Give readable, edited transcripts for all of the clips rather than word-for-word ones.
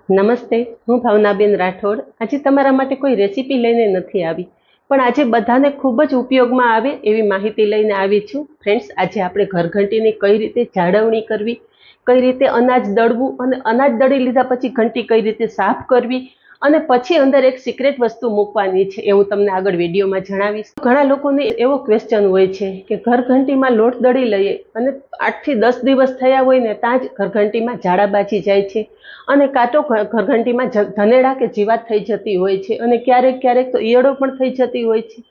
નમસ્તે, હું ભાવનાબેન રાઠોડ. આજે તમારા માટે કોઈ રેસીપી લઈને નથી આવી, પણ આજે બધાને ખૂબ જ ઉપયોગમાં આવે એવી માહિતી લઈને આવી છું. ફ્રેન્ડ્સ, આજે આપણે ઘરઘંટીની કઈ રીતે જાળવણી કરવી, કઈ રીતે અનાજ દળવું અને અનાજ દળી લીધા પછી ઘંટી કઈ રીતે સાફ કરવી અને પછી અંદર એક સિક્રેટ વસ્તુ મૂકવાની છે એ હું તમને આગળ વિડીયોમાં જણાવીશ. ઘણા લોકોને એવો ક્વેશ્ચન હોય છે કે ઘરઘંટીમાં લોટ દળી લઈએ અને 8 થી 10 દિવસ થયા હોય ને ત્યાં જ ઘરઘંટીમાં ઝાડા બાજી જાય છે અને કાં તો ઘરઘંટીમાં ધનેડા કે જીવાત થઈ જતી હોય છે અને ક્યારેક ક્યારેક તો ઈયળો પણ થઈ જતી હોય છે.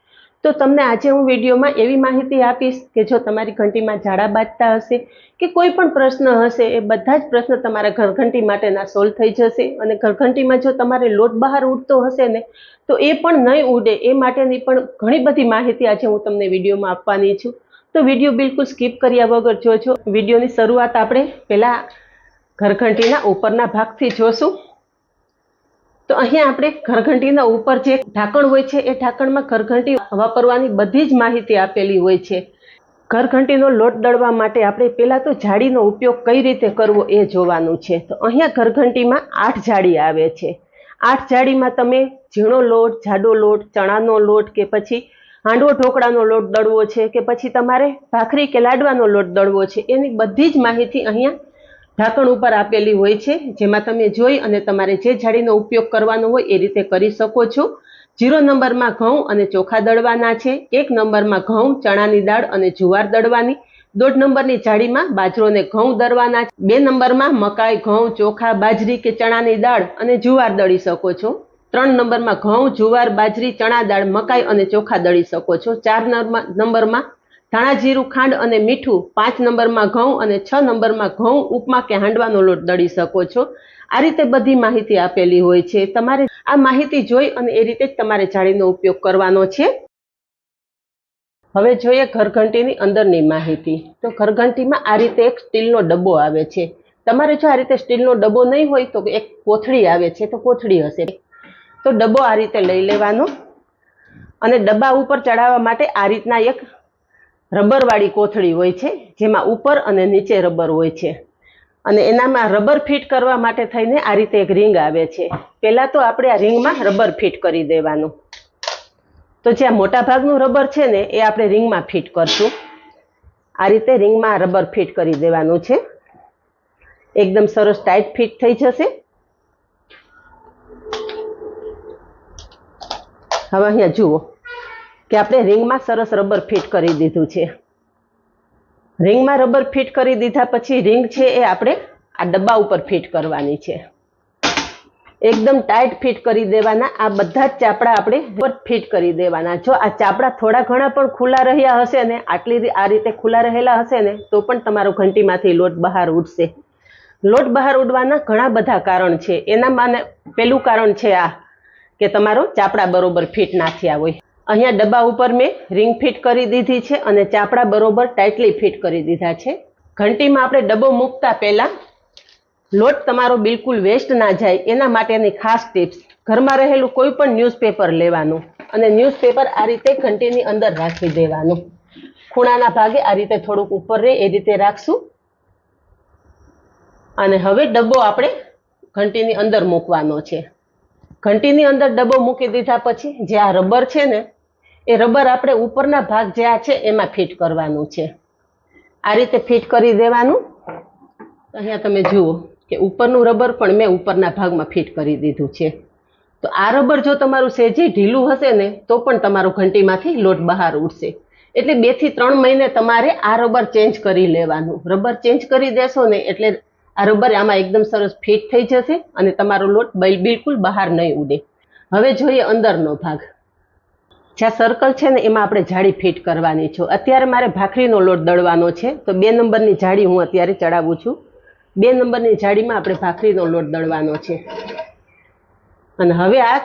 તો તમને આજે હું વિડીયોમાં એવી માહિતી આપીશ કે જો તમારી ઘંટીમાં ઝાડા બાજતા હશે કે કોઈ પણ પ્રશ્ન હશે એ બધા જ પ્રશ્ન તમારા ઘરઘંટી માટેના સોલ્વ થઈ જશે. અને ઘરઘંટીમાં જો તમારે લોટ બહાર ઉડતો હશે ને તો એ પણ નહીં ઉડે એ માટેની પણ ઘણી બધી માહિતી આજે હું તમને વિડીયોમાં આપવાની છું. તો વિડીયો બિલકુલ સ્કીપ કર્યા વગર જોજો. વિડીયોની શરૂઆત આપણે પહેલા ઘરઘંટીના ઉપરના ભાગથી જોશું. તો અહીંયા આપણે ઘરઘંટીના ઉપર જે ઢાંકણ હોય છે એ ઢાંકણમાં ઘરઘંટી વાપરવાની બધી જ માહિતી આપેલી હોય છે. ઘરઘંટીનો લોટ દળવા માટે આપણે પહેલા તો જાળીનો ઉપયોગ કઈ રીતે કરવો એ જોવાનું છે. તો અહીંયા ઘરઘંટીમાં 8 જાળી આવે છે. 8 જાળીમાં તમે ઝીણો લોટ, જાડો લોટ, ચણાનો લોટ કે પછી હાંડવો ઢોકળાનો લોટ દળવો છે કે પછી તમારે ભાખરી કે લાડવાનો લોટ દળવો છે એની બધી જ માહિતી અહીંયા ઢાંકણ ઉપર આપેલી હોય છે, જેમાં તમે જોઈ અને તમારે જે જાળીનો ઉપયોગ કરવાનો હોય એ રીતે કરી શકો છો. 0 નંબરમાં ઘઉં અને ચોખા દળવાના છે. 1 નંબરમાં ઘઉં, ચણાની દાળ અને જુવાર દળવાની. 1.5 નંબરની જાળીમાં બાજરો અને ઘઉં દળવાના. 2 નંબરમાં મકાઈ, ઘઉં, ચોખા, બાજરી કે ચણાની દાળ અને જુવાર દળી શકો છો. 3 નંબરમાં ઘઉં, જુવાર, બાજરી, ચણા દાળ, મકાઈ અને ચોખા દળી શકો છો. 4 નંબરમાં ધાણા જીરું, ખાંડ અને મીઠું. 5 નંબરમાં ઘઉં અને 6 નંબરમાં ઘઉં, ઉપમા કે હાંડવાનો લોટ દળી શકો છો. આ રીતે બધી માહિતી આપેલી હોય છે. તમારે આ માહિતી જોઈ અને એ રીતે જ તમારે જાળીનો ઉપયોગ કરવાનો છે. હવે જોઈએ ઘરઘંટીની અંદરની માહિતી. તો ઘરઘંટીમાં આ રીતે એક સ્ટીલનો ડબ્બો આવે છે. તમારે જો આ રીતે સ્ટીલનો ડબ્બો નહીં હોય તો એક કોથળી આવે છે, તો કોથળી હશે. તો ડબ્બો આ રીતે લઈ લેવાનો અને ડબ્બા ઉપર ચડાવવા માટે આ રીતના એક રબરવાળી કોથળી હોય છે, જેમાં ઉપર અને નીચે રબર હોય છે. અને એનામાં રબર ફિટ કરવા માટે થઈને આ રીતે એક રિંગ આવે છે. પહેલાં તો આપણે આ રિંગમાં રબર ફિટ કરી દેવાનું. તો જ્યાં મોટા ભાગનું રબર છે ને એ આપણે રિંગમાં ફિટ કરશું. આ રીતે રિંગમાં રબર ફિટ કરી દેવાનું છે. એકદમ સરસ ટાઈટ ફિટ થઈ જશે. હવે અહીંયા જુઓ કે આપણે રિંગમાં સરસ રબર ફિટ કરી દીધું છે. રિંગમાં રબર ફિટ કરી દીધા પછી રિંગ છે એ આપણે આ ડબ્બા ઉપર ફિટ કરવાની છે. એકદમ ટાઈટ ફિટ કરી દેવાના. આ બધા જ ચાપડા આપણે ઉપર ફિટ કરી દેવાના. જો આ ચાપડા થોડા ઘણા પણ ખુલ્લા રહ્યા હશે ને, આ રીતે ખુલ્લા રહેલા હશે ને તો પણ તમારો ઘંટીમાંથી લોટ બહાર ઉડશે. લોટ બહાર ઉડવાના ઘણા બધા કારણ છે. એનામાં પહેલું કારણ છે આ કે તમારો ચાપડા બરોબર ફિટ ના થયા હોય. અહીંયા ડબ્બા ઉપર મેં રિંગ ફિટ કરી દીધી છે અને ચાપડા બરોબર ટાઈટલી ફિટ કરી દીધા છે. ઘંટીમાં આપણે ડબ્બો મૂકતા પહેલા લોટ તમારો બિલકુલ વેસ્ટ ના જાય એના માટેની ખાસ ટિપ્સ. ઘરમાં રહેલું કોઈ પણ ન્યૂઝપેપર લેવાનું અને ન્યૂઝપેપર આ રીતે ઘંટીની અંદર રાખી દેવાનું. ખૂણાના ભાગે આ રીતે થોડુંક ઉપર રહે એ રીતે રાખશું. અને હવે ડબ્બો આપણે ઘંટીની અંદર મૂકવાનો છે. ઘંટીની અંદર ડબ્બો મૂકી દીધા પછી જે આ રબર છે ને એ રબર આપણે ઉપરના ભાગ જે આ છે એમાં ફિટ કરવાનું છે. આ રીતે ફિટ કરી દેવાનું. અહીંયા તમે જુઓ કે ઉપરનું રબર પણ મેં ઉપરના ભાગમાં ફિટ કરી દીધું છે. તો આ રબર જો તમારું સહેજે ઢીલું હશે ને તો પણ તમારું ઘંટીમાંથી લોટ બહાર ઉડશે. એટલે 2 થી 3 મહિને તમારે આ રબર ચેન્જ કરી લેવાનું. રબર ચેન્જ કરી દેશો ને એટલે આ રબર આમાં એકદમ સરસ ફિટ થઈ જશે અને તમારો લોટ બિલકુલ બહાર નહીં ઉડે. હવે જોઈએ અંદરનો ભાગ. જ્યાં સર્કલ છે ને એમાં આપણે જાળી ફિટ કરવાની છે. અત્યારે મારે ભાખરીનો લોટ દળવાનો છે તો 2 નંબરની જાળી હું અત્યારે ચડાવું છું. 2 નંબરની જાળીમાં આપણે ભાખરીનો લોટ દળવાનો છે. અને હવે આ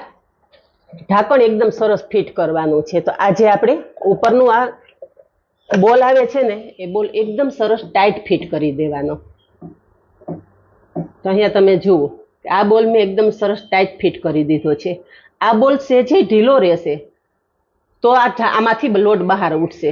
ઢાંકણ એકદમ સરસ ફિટ કરવાનું છે. તો આ જે આપણે ઉપરનું આ બોલ આવે છે ને એ બોલ એકદમ સરસ ટાઈટ ફિટ કરી દેવાનો. તો અહીંયા તમે જુઓ આ બોલ મેં એકદમ સરસ ટાઈટ ફિટ કરી દીધો છે. આ બોલ સહેજે ઢીલો રહેશે તો આમાંથી લોટ બહાર ઉઠશે.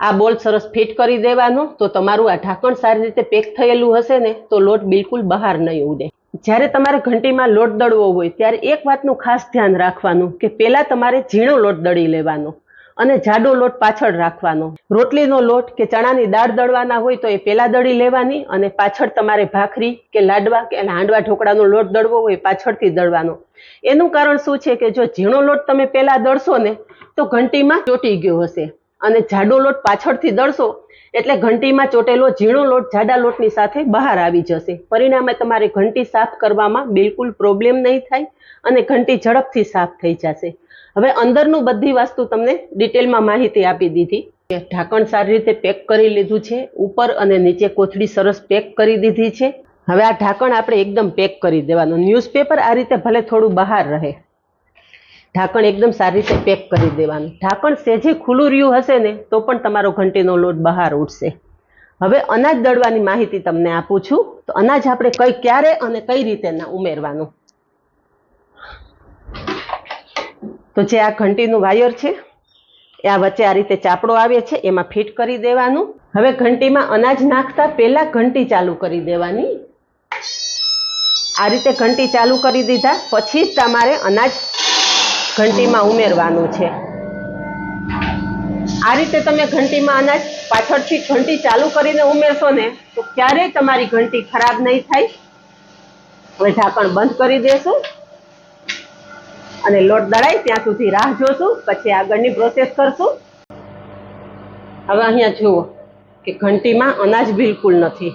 આ બોલ સરસ ફિટ કરી દેવાનો. તો તમારું આ ઢાંકણ સારી રીતે પેક થયેલું હશે ને તો લોટ બિલકુલ બહાર નહીં ઉડે. જ્યારે તમારે ઘંટીમાં લોટ દળવો હોય ત્યારે એક વાતનું ખાસ ધ્યાન રાખવાનું કે પહેલાં તમારે ઝીણો લોટ દળી લેવાનો અને જાડો લોટ પાછળ રાખવાનો. રોટલીનો લોટ કે ચણાની દાળ દળવાના હોય તો એ પહેલાં દળી લેવાની અને પાછળ તમારે ભાખરી કે લાડવા કે હાંડવા ઢોકળાનો લોટ દળવો હોય પાછળથી દળવાનો. એનું કારણ શું છે કે જો ઝીણો લોટ તમે પહેલાં દળશો ને તો ઘંટીમાં ચોંટી ગયો હશે અને જાડો લોટ પાછળથી દળશો એટલે ઘંટીમાં ચોટેલો ઝીણો લોટ જાડા લોટની સાથે બહાર આવી જશે. પરિણામે તમારે ઘંટી સાફ કરવામાં બિલકુલ પ્રોબ્લેમ નહીં થાય અને ઘંટી ઝડપથી સાફ થઈ જશે. હવે અંદરનું બધી વસ્તુ તમને ડિટેલમાં માહિતી આપી દીધી. ઢાંકણ સારી રીતે પેક કરી લીધું છે, ઉપર અને નીચે કોથળી સરસ પેક કરી દીધી છે. હવે આ ઢાંકણ આપણે એકદમ પેક કરી દેવાનું. ન્યૂઝપેપર આ રીતે ભલે થોડું બહાર રહે, ઢાંકણ એકદમ સારી રીતે પેક કરી દેવાનું. ઢાંકણ સેજે ખુલ્લું રહ્યું હશે ને તો પણ તમારો ઘંટીનો લોટ બહાર ઉઠશે. હવે અનાજ દળવાની માહિતી તમને આપું છું. તો અનાજ આપણે ક્યારે અને કઈ રીતે ઉમેરવાનું. તો જે આ ઘંટીનું વાયર છે એ આ વચ્ચે આ રીતે ચાપડો આવે છે એમાં ફિટ કરી દેવાનું. હવે ઘંટીમાં અનાજ નાખતા પહેલા ઘંટી ચાલુ કરી દેવાની. આ રીતે ઘંટી ચાલુ કરી દીધા પછી જ તમારે અનાજ ઘંટીમાં ઉમેરવાનું છે. આ રીતે તમે ઘંટીમાં અનાજ પાછળથી ઘંટી ચાલુ કરીને ઉમેરશો ને તો ક્યારેય તમારી ઘંટી ખરાબ નહીં થાય. હવે ઢાંકણ બંધ કરી દેશું અને લોટ દળાય ત્યાં સુધી રાહ જોશું, પછી આગળની પ્રોસેસ કરશું. હવે અહીંયા જુઓ કે ઘંટીમાં અનાજ બિલકુલ નથી.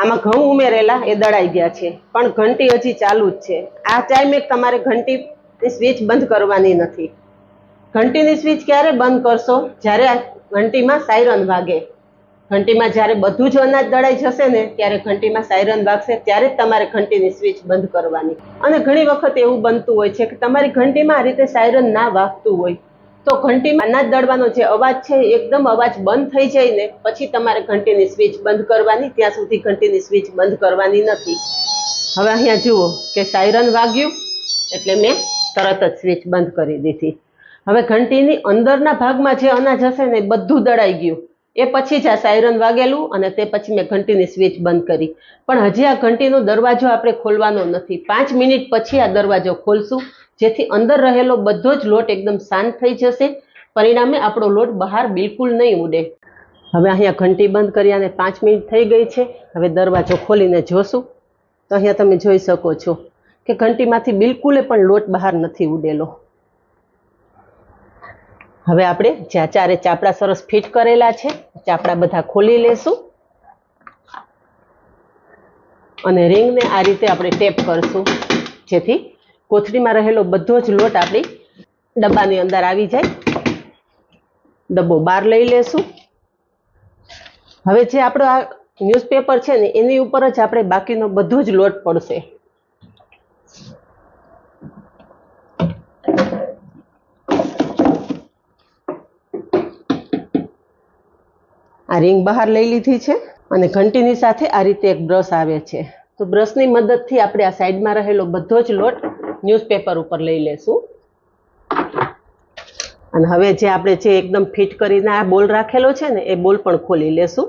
આમાં ઘઉં ઉમેરેલા એ દળાઈ ગયા છે પણ ઘંટી હજી ચાલુ જ છે. આ ટાઈમે તમારે ઘંટીની સ્વિચ બંધ કરવાની નથી. ઘંટીની સ્વિચ ક્યારે બંધ કરશો? જ્યારે આ ઘંટીમાં સાયરન વાગે. ઘંટીમાં જ્યારે બધું જ અનાજ દળાઈ જશે ને ત્યારે ઘંટીમાં સાયરન વાગશે, ત્યારે જ તમારે ઘંટીની સ્વિચ બંધ કરવાની. અને ઘણી વખત એવું બનતું હોય છે કે તમારી ઘંટીમાં આ રીતે સાયરન ના વાગતું હોય તો ઘંટીમાં અનાજ દળવાનો જે અવાજ છે એકદમ અવાજ બંધ થઈ જાય ને પછી તમારે ઘંટીની સ્વિચ બંધ કરવાની. ત્યાં સુધી ઘંટીની સ્વિચ બંધ કરવાની નથી. હવે અહીંયા જુઓ કે સાયરન વાગ્યું એટલે મેં તરત જ સ્વિચ બંધ કરી દીધી. હવે ઘંટીની અંદરના ભાગમાં જે અનાજ હશે ને બધું દળાઈ ગયું. એ પછી જ આ સાયરન વાગેલું અને તે પછી મેં ઘંટીની સ્વિચ બંધ કરી. પણ હજી આ ઘંટીનો દરવાજો આપણે ખોલવાનો નથી. 5 મિનિટ પછી આ દરવાજો ખોલશું જેથી અંદર રહેલો બધો જ લોટ એકદમ શાંત થઈ જશે. પરિણામે આપણો લોટ બહાર બિલકુલ નહીં ઉડે. હવે અહીંયા ઘંટી બંધ કરી અને 5 મિનિટ થઈ ગઈ છે. હવે દરવાજો ખોલીને જોશું તો અહીંયા તમે જોઈ શકો છો કે ઘંટીમાંથી બિલકુલ પણ લોટ બહાર નથી ઉડેલો. હવે આપણે જ્યાં ચારે ચાપડા સરસ ફિટ કરેલા છે ચાપડા બધા ખોલી લેશું અને રિંગને આ રીતે આપણે ટેપ કરશું જેથી કોથળીમાં રહેલો બધો જ લોટ આપણી ડબ્બાની અંદર આવી જાય. ડબ્બો બહાર લઈ લેશું. હવે જે આપણો આ ન્યૂઝપેપર છે ને એની ઉપર જ આપણે બાકીનો બધો જ લોટ પડશે. આ રિંગ બહાર લઈ લીધી છે અને ઘંટીની સાથે આ રીતે એક બ્રશ આવે છે. તો બ્રશની મદદથી આપણે આ સાઈડમાં રહેલો બધો જ લોટ ન્યૂઝપેપર ઉપર લઈ લેશું. અને હવે જે આપણે જે એકદમ ફિટ કરીને આ બોલ રાખેલો છે ને એ બોલ પણ ખોલી લેશું.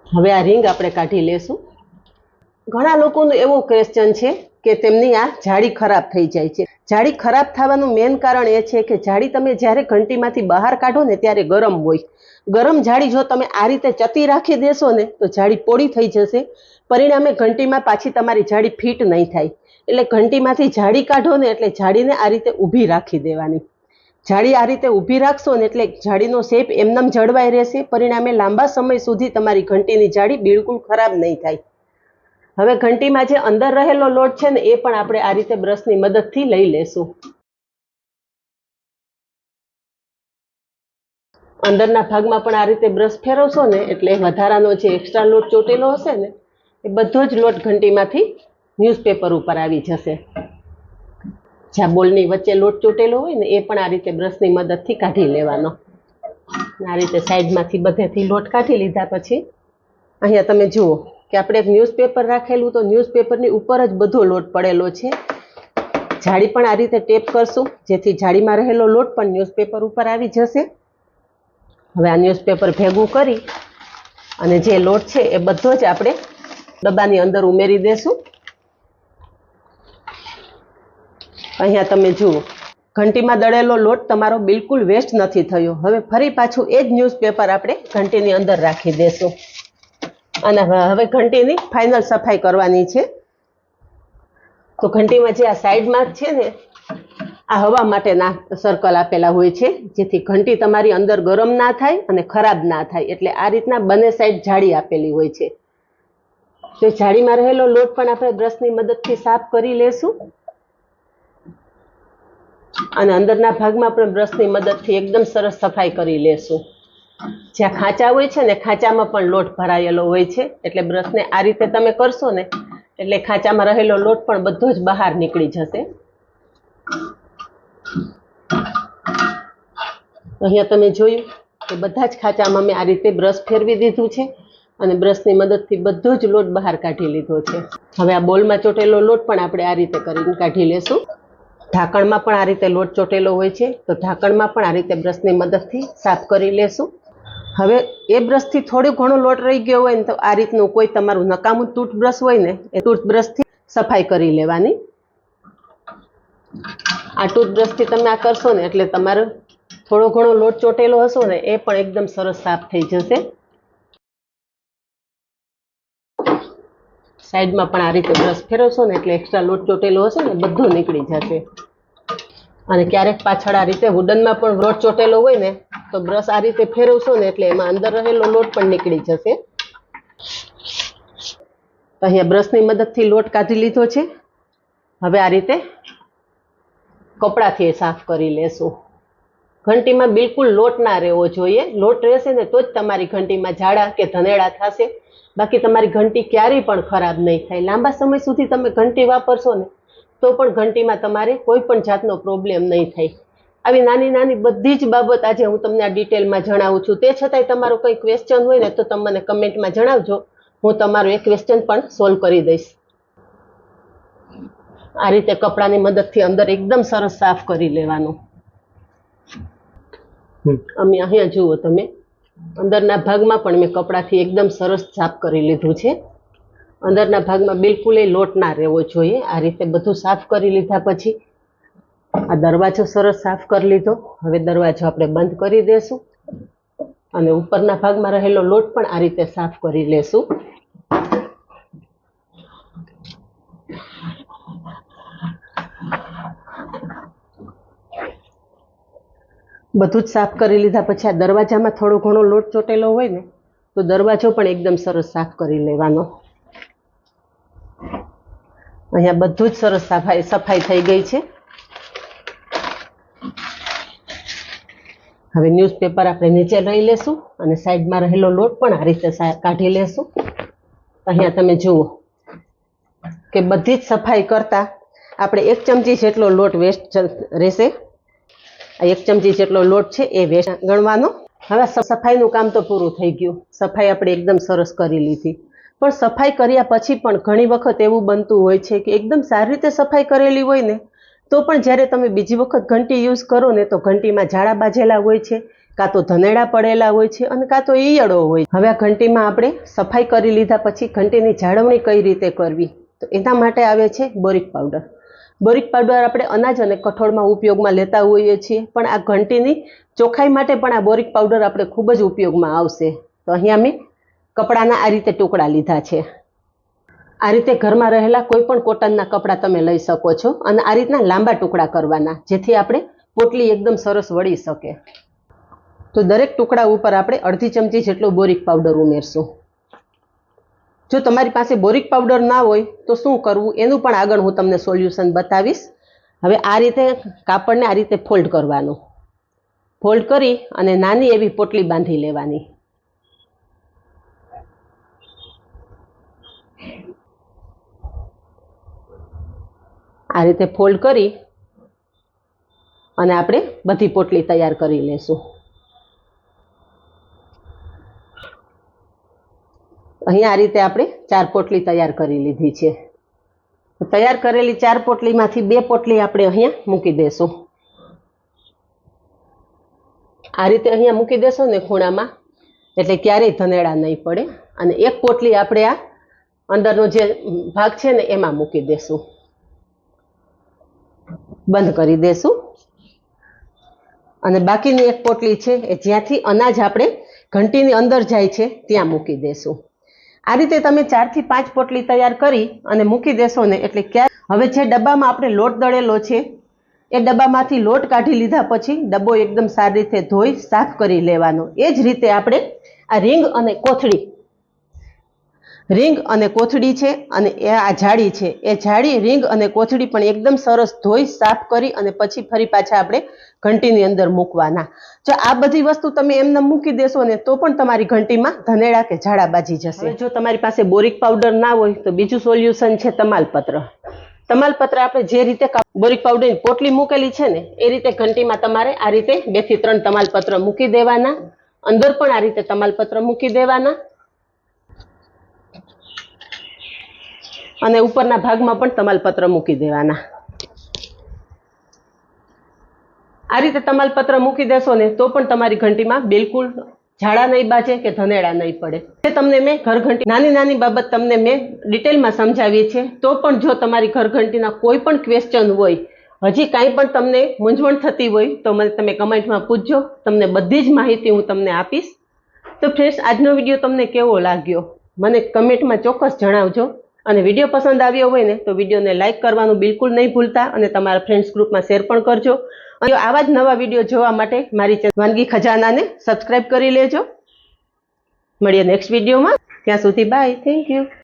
હવે આ રિંગ આપણે કાઢી લેશું. ઘણા લોકોનું એવો ક્વેશ્ચન છે કે તેમની આ જાળી ખરાબ થઈ જાય છે. જાળી ખરાબ થવાનું મેઇન કારણ એ છે કે જાળી તમે જ્યારે ઘંટીમાંથી બહાર કાઢો ને ત્યારે ગરમ હોય. ગરમ જાળી જો તમે આ રીતે ચતી રાખી દેશો ને તો જાળી પોળી થઈ જશે. પરિણામે ઘંટીમાં પાછી તમારી જાળી ફિટ નહીં થાય. એટલે ઘંટીમાંથી જાળી કાઢો ને એટલે જાળીને આ રીતે ઊભી રાખી દેવાની. જાળી આ રીતે ઊભી રાખશો ને એટલે જાળીનો શેપ એમનેમ જળવાઈ રહેશે. પરિણામે લાંબા સમય સુધી તમારી ઘંટીની જાળી બિલકુલ ખરાબ નહીં થાય. હવે ઘંટીમાં જે અંદર રહેલો લોટ છે ને એ પણ આપણે આ રીતે બ્રશની મદદથી લઈ લેશું. અંદરના ભાગમાં પણ આ રીતે બ્રશ ફેરવશો ને એટલે વધારાનો જે એક્સ્ટ્રા લોટ ચોટેલો હશે ને એ બધો જ લોટ ઘંટીમાંથી ન્યૂઝપેપર ઉપર આવી જશે. જ્યાં બોલની વચ્ચે લોટ ચોટેલો હોય ને એ પણ આ રીતે બ્રશની મદદથી કાઢી લેવાનો. આ રીતે સાઈડમાંથી બધેથી લોટ કાઢી લીધા પછી અહીંયા તમે જુઓ કે આપણે એક ન્યૂઝપેપર રાખેલું તો ન્યૂઝપેપરની ઉપર જ બધો લોટ પડેલો છે. જાળી પણ આ રીતે ટેપ કરશું જેથી જાળીમાં રહેલો લોટ પણ ન્યૂઝપેપર ઉપર આવી જશે. હવે આ ન્યૂઝપેપર ભેગું કરી અને જે લોટ છે એ બધો જ આપણે ડબ્બાની અંદર ઉમેરી દેશું. અહીંયા તમે જુઓ, ઘંટીમાં દળેલો લોટ તમારો બિલકુલ વેસ્ટ નથી થયો. હવે ફરી પાછું એ જ ન્યૂઝપેપર આપણે ઘંટીની અંદર રાખી દેશું અને હવે ઘંટીની ફાઇનલ સફાઈ કરવાની છે. તો ઘંટીમાં જે આ સાઈડમાં છે ને, આ હવા માટેના સર્કલ આપેલા હોય છે, જેથી ઘંટી તમારી અંદર ગરમ ના થાય અને ખરાબ ના થાય. એટલે આ રીતના બંને સાઈડ જાળી આપેલી હોય છે. તો જાળીમાં રહેલો લોટ પણ આપણે બ્રશની મદદથી સાફ કરી લેશું અને અંદરના ભાગમાં આપણે બ્રશની મદદથી એકદમ સરસ સફાઈ કરી લેશું. જ્યાં ખાંચા હોય છે ને, ખાંચામાં પણ લોટ ભરાયેલો હોય છે. એટલે બ્રશને આ રીતે તમે કરશો ને, એટલે ખાંચામાં રહેલો લોટ પણ બધો જ બહાર નીકળી જશે. અહીંયા તમે જોયું કે બધા જ ખાંચામાં મેં આ રીતે બ્રશ ફેરવી દીધું છે અને બ્રશની મદદથી બધો જ લોટ બહાર કાઢી લીધો છે. હવે આ બોલમાં ચોટેલો લોટ પણ આપણે આ રીતે કરીને કાઢી લેશું. ઢાંકણમાં પણ આ રીતે લોટ ચોટેલો હોય છે, તો ઢાંકણમાં પણ આ રીતે બ્રશની મદદથી સાફ કરી લેશું. હવે એ બ્રશથી થોડો ઘણો લોટ રહી ગયો હોય ને, તો આ રીતનું કોઈ તમારું નકામું ટૂથબ્રશ હોય ને, એ ટૂથબ્રશથી સફાઈ કરી લેવાની. આ ટૂથબ્રશથી તમે આ કરશો ને, એટલે તમારો થોડો ઘણો લોટ ચોટેલો હશો ને, એ પણ એકદમ સરસ સાફ થઈ જશે. સાઈડમાં પણ આ રીતે બ્રશ ફેરવશો ને, એટલે એક્સ્ટ્રા લોટ ચોટેલો હશે ને, બધું નીકળી જશે. અને ક્યારેક પાછળ આ રીતે વુડનમાં પણ લોટ ચોટેલો હોય ને, તો બ્રશ આ રીતે ફેરવશો ને, એટલે એમાં અંદર રહેલો લોટ પણ નીકળી જશે. અહીંયા બ્રશની મદદથી લોટ કાઢી લીધો છે. હવે આ રીતે કપડાથી સાફ કરી લેશું. ઘંટીમાં બિલકુલ લોટ ના રહેવો જોઈએ. લોટ રહેશે ને તો જ તમારી ઘંટીમાં ઝાડા કે ધનેડા થશે. બાકી તમારી ઘંટી ક્યારેય પણ ખરાબ નહીં થાય. લાંબા સમય સુધી તમે ઘંટી વાપરશો ને, તો પણ ઘંટીમાં તમારે કોઈ પણ જાતનો પ્રોબ્લેમ નહીં થાય. આવી નાની નાની બધી જ બાબત આજે હું તમને આ ડિટેલમાં જણાવું છું. તે છતાંય તમારો કંઈ ક્વેશ્ચન હોય ને, તો તમે મને કમેન્ટમાં જણાવજો. હું તમારો એ ક્વેશ્ચન પણ સોલ્વ કરી દઈશ. આ રીતે કપડાની મદદથી અંદર એકદમ સરસ સાફ કરી લેવાનું. અમે અહીંયા જુઓ તમે, અંદરના ભાગમાં પણ મેં કપડાથી એકદમ સરસ સાફ કરી લીધું છે. અંદરના ભાગમાં બિલકુલ એ લોટ ના રહેવો જોઈએ. આ રીતે બધું સાફ કરી લીધા પછી આ દરવાજો સરસ સાફ કરી લીધો. હવે દરવાજો આપણે બંધ કરી દેશું અને ઉપરના ભાગમાં રહેલો લોટ પણ આ રીતે સાફ કરી લેશું. બધું જ સાફ કરી લીધા પછી આ દરવાજામાં થોડો ઘણો લોટ ચોટેલો હોય ને, તો દરવાજો પણ એકદમ સરસ સાફ કરી લેવાનો. અહીંયા બધું જ સરસ સફાઈ થઈ ગઈ છે. હવે ન્યૂઝપેપર આપણે નીચે લઈ લેશું અને સાઈડમાં રહેલો લોટ પણ આ રીતે કાઢી લેશું. અહીંયા તમે જુઓ કે બધી જ સફાઈ કરતા આપણે 1 ચમચી જેટલો લોટ વેસ્ટ રહેશે. આ 1 ચમચી જેટલો લોટ છે એ વેસ્ટ ગણવાનો. હવે સફાઈનું કામ તો પૂરું થઈ ગયું. સફાઈ આપણે એકદમ સરસ કરી લીધી. પણ સફાઈ કર્યા પછી પણ ઘણી વખત એવું બનતું હોય છે કે એકદમ સારી રીતે સફાઈ કરેલી હોય ને, તો પણ જ્યારે તમે બીજી વખત ઘંટી યુઝ કરો ને, તો ઘંટીમાં ઝાડા બાજેલા હોય છે, કાં તો ધનેડા પડેલા હોય છે અને કાં તો ઈયળો હોય. હવે આ ઘંટીમાં આપણે સફાઈ કરી લીધા પછી ઘંટીની જાળવણી કઈ રીતે કરવી, તો એના માટે આવે છે બોરિક પાવડર. બોરિક પાવડર આપણે અનાજ અને કઠોળમાં ઉપયોગમાં લેતા હોઈએ છીએ, પણ આ ઘંટીની ચોખ્ખાઈ માટે પણ આ બોરિક પાવડર આપણે ખૂબ જ ઉપયોગમાં આવશે. તો અહીંયા મેં કપડાના આ રીતે ટુકડા લીધા છે. આ રીતે ઘરમાં રહેલા કોઈ પણ કોટનના કપડાં તમે લઈ શકો છો અને આ રીતના લાંબા ટુકડા કરવાના, જેથી આપણે પોટલી એકદમ સરસ વળી શકે. તો દરેક ટુકડા ઉપર આપણે અડધી ચમચી જેટલો બોરિક પાવડર ઉમેરશું. જો તમારી પાસે બોરિક પાવડર ના હોય તો શું કરવું એનું પણ આગળ હું તમને સોલ્યુશન બતાવીશ. હવે આ રીતે કાપડને આ રીતે ફોલ્ડ કરવાનું. ફોલ્ડ કરી અને નાની એવી પોટલી બાંધી લેવાની. આ રીતે ફોલ્ડ કરી અને આપણે બધી પોટલી તૈયાર કરી લેશું. અહીંયા આ રીતે આપણે 4 પોટલી તૈયાર કરી લીધી છે. તૈયાર કરેલી 4 પોટલીમાંથી 2 પોટલી આપણે અહીંયા મૂકી દેશું. આ રીતે અહીંયા મૂકી દેશો ને ખૂણામાં, એટલે ક્યારેય ધનેડા નહીં પડે. અને એક પોટલી આપણે આ અંદરનો જે ભાગ છે ને એમાં મૂકી દેશું, બંધ કરી દેશું. અને બાકીની એક પોટલી છે એ જ્યાંથી અનાજ આપણે ઘંટીની અંદર જાય છે ત્યાં મૂકી દેશું. આ રીતે તમે 4 થી 5 પોટલી તૈયાર કરી અને મૂકી દેશો ને એટલે હવે જે ડબ્બામાં આપણે લોટ દળેલો છે એ ડબ્બામાંથી લોટ કાઢી લીધા પછી ડબ્બો એકદમ સારી રીતે ધોઈ સાફ કરી લેવાનો. એ જ રીતે આપણે આ રીંગ અને કોથળી છે અને એ આ જાળી છે, એ જાળી રીંગ અને કોથળી પણ એકદમ સરસ ધોઈ સાફ કરી અને પછી ફરી પાછા આપણે ઘંટીની અંદર મૂકવાના. જો આ બધી વસ્તુ તમે એમને મૂકી દેશો ને તો પણ તમારી ઘંટીમાં ધનેડા કે ઝાડા બાજી જશે. જો તમારી પાસે બોરિક પાવડર ના હોય તો બીજું સોલ્યુશન છે તમાલપત્ર. તમાલપત્ર આપણે જે રીતે બોરિક પાવડરની પોટલી મૂકેલી છે ને એ રીતે ઘંટીમાં તમારે આ રીતે 2 થી 3 તમાલપત્ર મૂકી દેવાના. અંદર પણ આ રીતે તમાલપત્ર મૂકી દેવાના અને ઉપરના ભાગમાં પણ તમાલપત્ર મૂકી દેવાના. આ રીતે તમાલપત્ર મૂકી દેશો ને તો પણ તમારી ઘંટીમાં બિલકુલ ઝાડા નહીં બાજે કે ધનેડા નહીં પડે. તમને મેં ઘરઘંટી નાની બાબત તમને મેં ડિટેલમાં સમજાવી છે. તો પણ જો તમારી ઘરઘંટીના કોઈ પણ ક્વેશ્ચન હોય, હજી કાંઈ પણ તમને મૂંઝવણ થતી હોય તો મને તમે કમેન્ટમાં પૂછજો, તમને બધી જ માહિતી હું તમને આપીશ. તો ફ્રેન્ડ્સ, આજનો વિડીયો તમને કેવો લાગ્યો મને કમેન્ટમાં ચોક્કસ જણાવજો. અને વિડીયો પસંદ આવ્યો હોય ને તો વિડીયોને લાઇક કરવાનું બિલકુલ નહીં ભૂલતા અને તમારા ફ્રેન્ડ્સ ગ્રુપમાં શેર પણ કરજો. અને આવા જ નવા વિડીયો જોવા માટે મારી ચેનલ વાનગી ખજાનાને સબસ્ક્રાઇબ કરી લેજો. મળીએ નેક્સ્ટ વિડીયોમાં. ત્યાં સુધી બાય. Thank you.